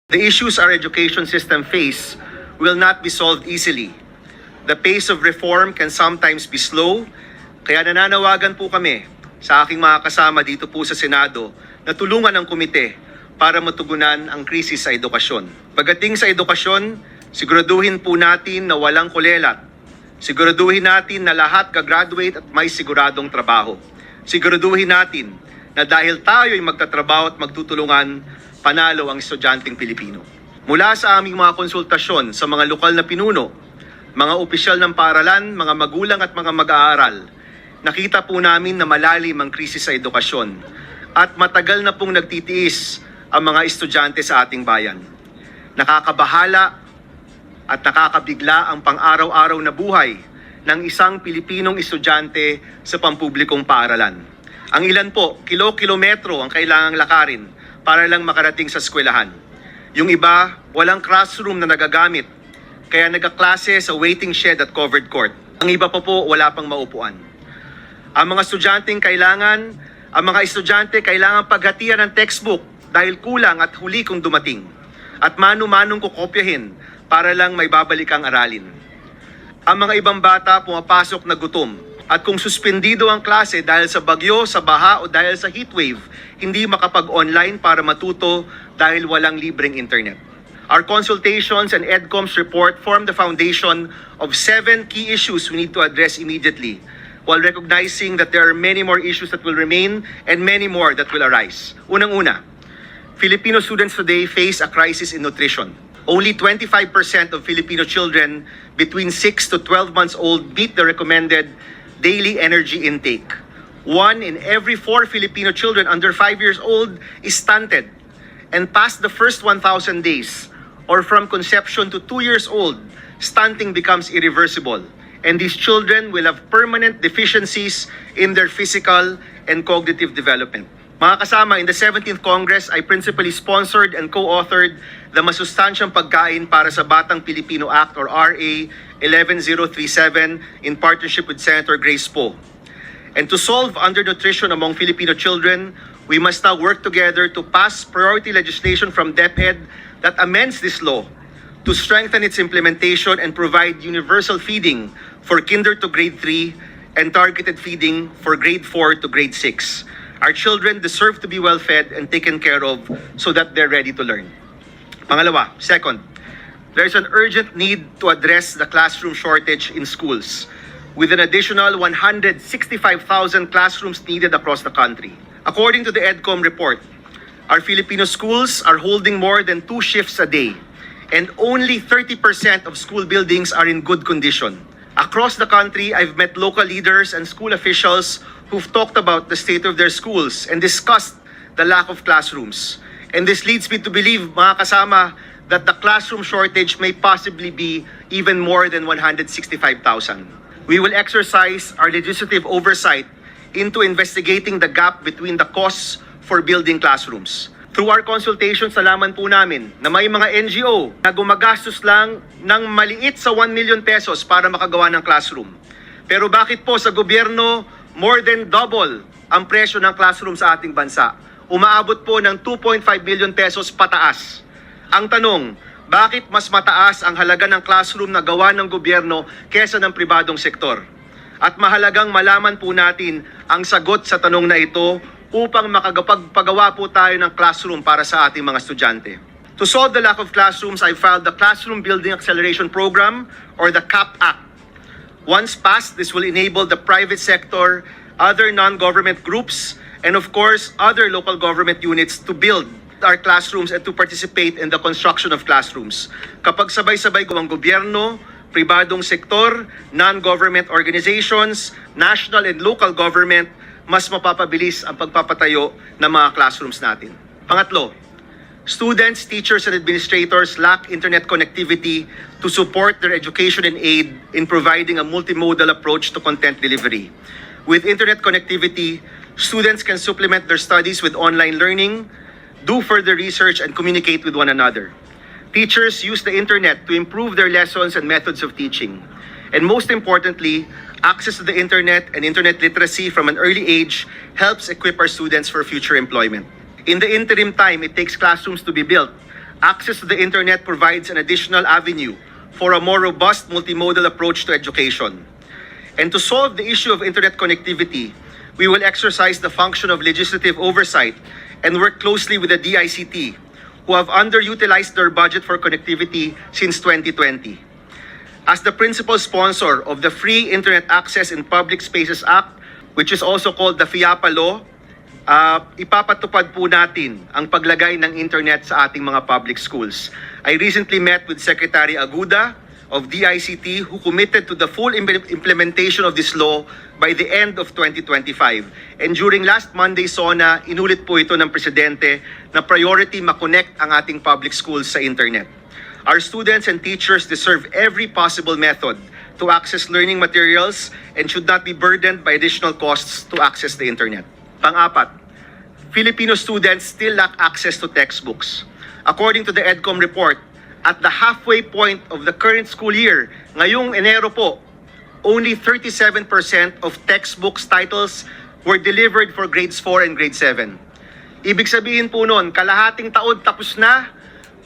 The issues our education system face will not be solved easily. The pace of reform can sometimes be slow, kaya nananawagan po kami sa aking mga kasama dito po sa Senado na tulungan ang komite para matugunan ang krisis sa edukasyon. Pagdating sa edukasyon, siguraduhin po natin na walang kulelat. Siguraduhin natin na lahat gagraduate at may siguradong trabaho. Siguraduhin natin na dahil tayo ay magtatrabaho at magtutulungan, panalo ang estudyanteng Pilipino. Mula sa aming mga konsultasyon sa mga lokal na pinuno, mga opisyal ng paaralan, mga magulang at mga mag-aaral, nakita po namin na malalim ang krisis sa edukasyon at matagal na pong nagtitiis ang mga estudyante sa ating bayan. Nakakabahala at nakakabigla ang pang-araw-araw na buhay ng isang Pilipinong estudyante sa pampublikong paaralan. Ang ilan po, kilo-kilometro ang kailangang lakarin para lang makarating sa eskwelahan. Yung iba, walang classroom na nagagamit, kaya nagkaklase sa waiting shed at covered court. Ang iba pa po, wala pang maupuan. Ang mga estudyante kailangan paghatian ng textbook dahil kulang at huli kung dumating. At mano-manong kukopyahin para lang may babalik ang aralin. Ang mga ibang bata pumapasok na gutom. At kung suspendido ang klase dahil sa bagyo, sa baha o dahil sa heatwave, hindi makapag-online para matuto dahil walang libreng internet. Our consultations and EDCOM's report form the foundation of 7 key issues we need to address immediately, while recognizing that there are many more issues that will remain and many more that will arise. Unang-una, Filipino students today face a crisis in nutrition. Only 25% of Filipino children between 6 to 12 months old meet the recommended daily energy intake. 1 in every 4 Filipino children under 5 years old is stunted. And past the first 1,000 days, or from conception to 2 years old, stunting becomes irreversible. And these children will have permanent deficiencies in their physical and cognitive development. Mga kasama, in the 17th Congress, I principally sponsored and co-authored the Masustansyang Pagkain para sa Batang Pilipino Act or RA 11037 in partnership with Senator Grace Poe. And to solve undernutrition among Filipino children, we must now work together to pass priority legislation from DepEd that amends this law to strengthen its implementation and provide universal feeding for kinder to grade 3 and targeted feeding for grade 4 to grade 6. Our children deserve to be well fed and taken care of so that they're ready to learn. Pangalawa, second, there is an urgent need to address the classroom shortage in schools with an additional 165,000 classrooms needed across the country. According to the EDCOM report, our Filipino schools are holding more than 2 shifts a day and only 30% of school buildings are in good condition. Across the country, I've met local leaders and school officials who've talked about the state of their schools and discussed the lack of classrooms. And this leads me to believe, mga kasama, that the classroom shortage may possibly be even more than 165,000. We will exercise our legislative oversight into investigating the gap between the costs for building classrooms. Through our consultations, nalaman po namin na may mga NGO na gumagastos lang ng maliit sa 1 million pesos para makagawa ng classroom. Pero bakit po sa gobyerno, more than double ang presyo ng classroom sa ating bansa? Umaabot po ng 2.5 billion pesos pataas. Ang tanong, bakit mas mataas ang halaga ng classroom na gawa ng gobyerno kesa ng pribadong sektor? At mahalagang malaman po natin ang sagot sa tanong na ito upang makapagpagawa po tayo ng classroom para sa ating mga estudyante. To solve the lack of classrooms, I filed the Classroom Building Acceleration Program or the CAP Act. Once passed, this will enable the private sector, other non-government groups, and of course, other local government units to build our classrooms and to participate in the construction of classrooms. Kapag sabay-sabay ang gobyerno, pribadong sektor, non-government organizations, national and local government, mas mapapabilis ang pagpapatayo ng mga classrooms natin. Pangatlo, students, teachers, and administrators lack internet connectivity to support their education and aid in providing a multimodal approach to content delivery. With internet connectivity, students can supplement their studies with online learning, do further research, and communicate with one another. Teachers use the internet to improve their lessons and methods of teaching. And most importantly, access to the internet and internet literacy from an early age helps equip our students for future employment. In the interim time it takes classrooms to be built, Access to the internet provides an additional avenue for a more robust multimodal approach to education. And to solve the issue of internet connectivity, we will exercise the function of legislative oversight and work closely with the DICT, who have underutilized their budget for connectivity since 2020. As the principal sponsor of the Free Internet Access in Public Spaces Act, which is also called the FIAPA Law, ipapatupad po natin ang paglagay ng internet sa ating mga public schools. I recently met with Secretary Aguda of DICT, who committed to the full implementation of this law by the end of 2025. And during last Monday SONA, inulit po ito ng Presidente na priority makonect ang ating public schools sa internet. Our students and teachers deserve every possible method to access learning materials and should not be burdened by additional costs to access the internet. Pang-apat, Filipino students still lack access to textbooks. According to the EDCOM report, at the halfway point of the current school year, ngayong Enero po, only 37% of textbooks titles were delivered for grades 4 and grade 7. Ibig sabihin po nun, kalahating taon tapos na,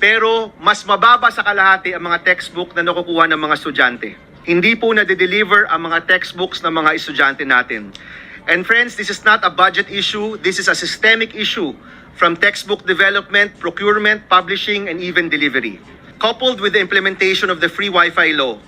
pero mas mababa sa kalahati ang mga textbook na nakukuha ng mga estudyante. Hindi po na-deliver ang mga textbooks ng mga estudyante natin. And friends, this is not a budget issue, this is a systemic issue from textbook development, procurement, publishing, and even delivery. Coupled with the implementation of the Free Wi-Fi Law,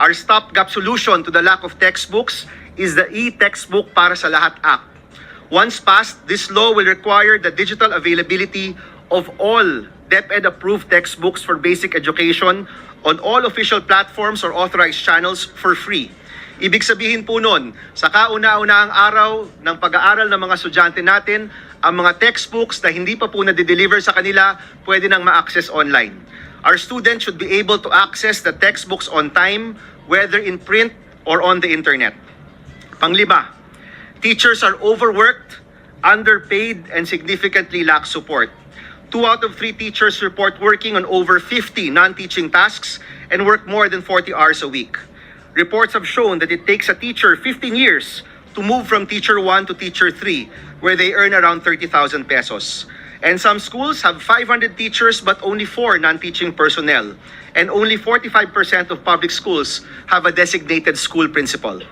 our stopgap solution to the lack of textbooks is the e-Textbook para sa Lahat Act. Once passed, this law will require the digital availability of all DepEd-approved textbooks for basic education on all official platforms or authorized channels for free. Ibig sabihin po nun, sa kauna-unahang araw ng pag-aaral ng mga estudyante natin, ang mga textbooks na hindi pa po na-deliver sa kanila, pwede nang ma-access online. Our students should be able to access the textbooks on time, whether in print or on the internet. Panglima, teachers are overworked, underpaid, and significantly lack support. 2 out of 3 teachers report working on over 50 non-teaching tasks and work more than 40 hours a week. Reports have shown that it takes a teacher 15 years to move from teacher 1 to teacher 3, where they earn around 30,000 pesos. And some schools have 500 teachers but only 4 non-teaching personnel. And only 45% of public schools have a designated school principal.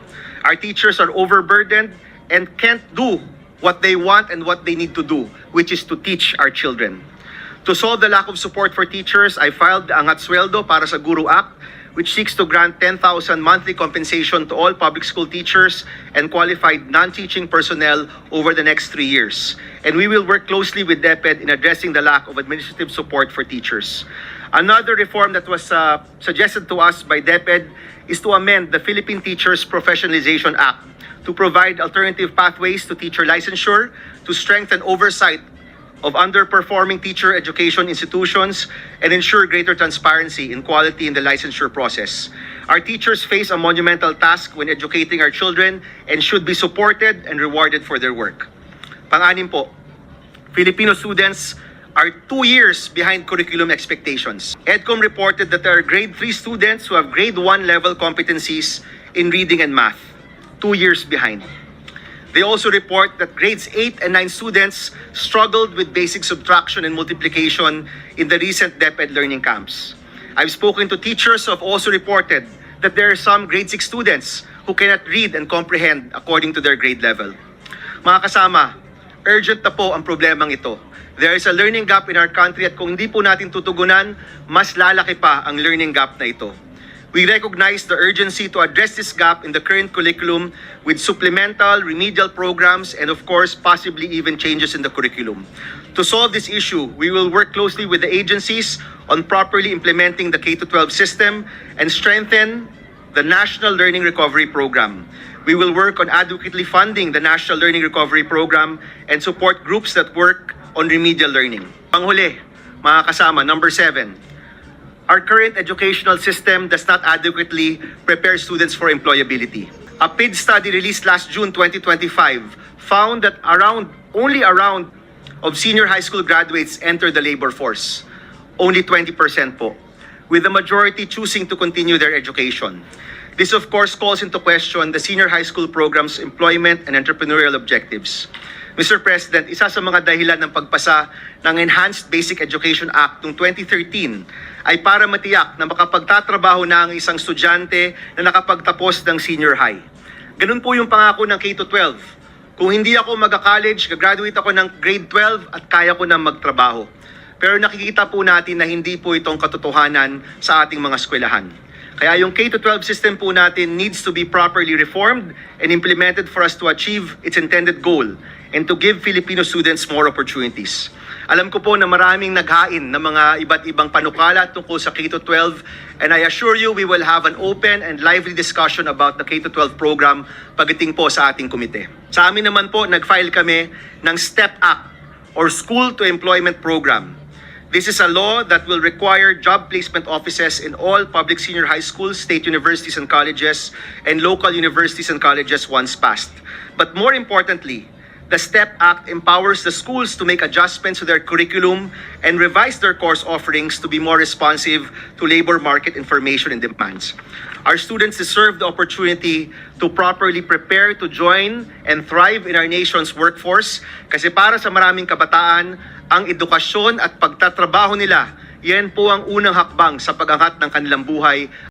Our teachers are overburdened and can't do what they want and what they need to do, which is to teach our children. To solve the lack of support for teachers, I filed the Angat Sweldo para sa Guru Act, which seeks to grant 10,000 monthly compensation to all public school teachers and qualified non-teaching personnel over the next 3 years. And we will work closely with DepEd in addressing the lack of administrative support for teachers. Another reform that was suggested to us by DepEd is to amend the Philippine Teachers Professionalization Act to provide alternative pathways to teacher licensure, to strengthen oversight of underperforming teacher education institutions, and ensure greater transparency and quality in the licensure process. Our teachers face a monumental task when educating our children and should be supported and rewarded for their work. Pang-anim po, Filipino students are 2 years behind curriculum expectations. EDCOM reported that there are grade 3 students who have grade 1 level competencies in reading and math, 2 years behind. They also report that grades 8 and 9 students struggled with basic subtraction and multiplication in the recent DepEd learning camps. I've spoken to teachers who have also reported that there are some grade 6 students who cannot read and comprehend according to their grade level. Mga kasama, urgent na po ang problemang ito. There is a learning gap in our country at kung hindi po natin tutugunan, mas lalaki pa ang learning gap na ito. We recognize the urgency to address this gap in the current curriculum with supplemental, remedial programs, and of course, possibly even changes in the curriculum. To solve this issue, we will work closely with the agencies on properly implementing the K-12 system and strengthen the National Learning Recovery Program. We will work on adequately funding the National Learning Recovery Program and support groups that work on remedial learning. Panghuli, mga kasama, number 7. Our current educational system does not adequately prepare students for employability. A PID study released last June 2025 found that only around of senior high school graduates enter the labor force. Only 20% po, with the majority choosing to continue their education. This of course calls into question the senior high school program's employment and entrepreneurial objectives. Mr. President, isa sa mga dahilan ng pagpasa ng Enhanced Basic Education Act noong 2013 ay para matiyak na makapagtatrabaho na ang isang estudyante na nakapagtapos ng senior high. Ganun po yung pangako ng K-12. Kung hindi ako mag-college, gagraduate ako ng grade 12 at kaya ko na magtrabaho. Pero nakikita po natin na hindi po itong katotohanan sa ating mga eskwelahan. Kaya yung K-12 system po natin needs to be properly reformed and implemented for us to achieve its intended goal and to give Filipino students more opportunities. Alam ko po na maraming naghain ng mga iba't ibang panukala tungkol sa K-12 and I assure you we will have an open and lively discussion about the K-12 program pagdating po sa ating komite. Sa amin naman po, nag-file kami ng STEP Act or School to Employment Program. This is a law that will require job placement offices in all public senior high schools, state universities and colleges, and local universities and colleges once passed. But more importantly, the STEP Act empowers the schools to make adjustments to their curriculum and revise their course offerings to be more responsive to labor market information and demands. Our students deserve the opportunity to properly prepare to join and thrive in our nation's workforce kasi para sa maraming kabataan, ang edukasyon at pagtatrabaho nila, yan po ang unang hakbang sa pag-angat ng kanilang buhay.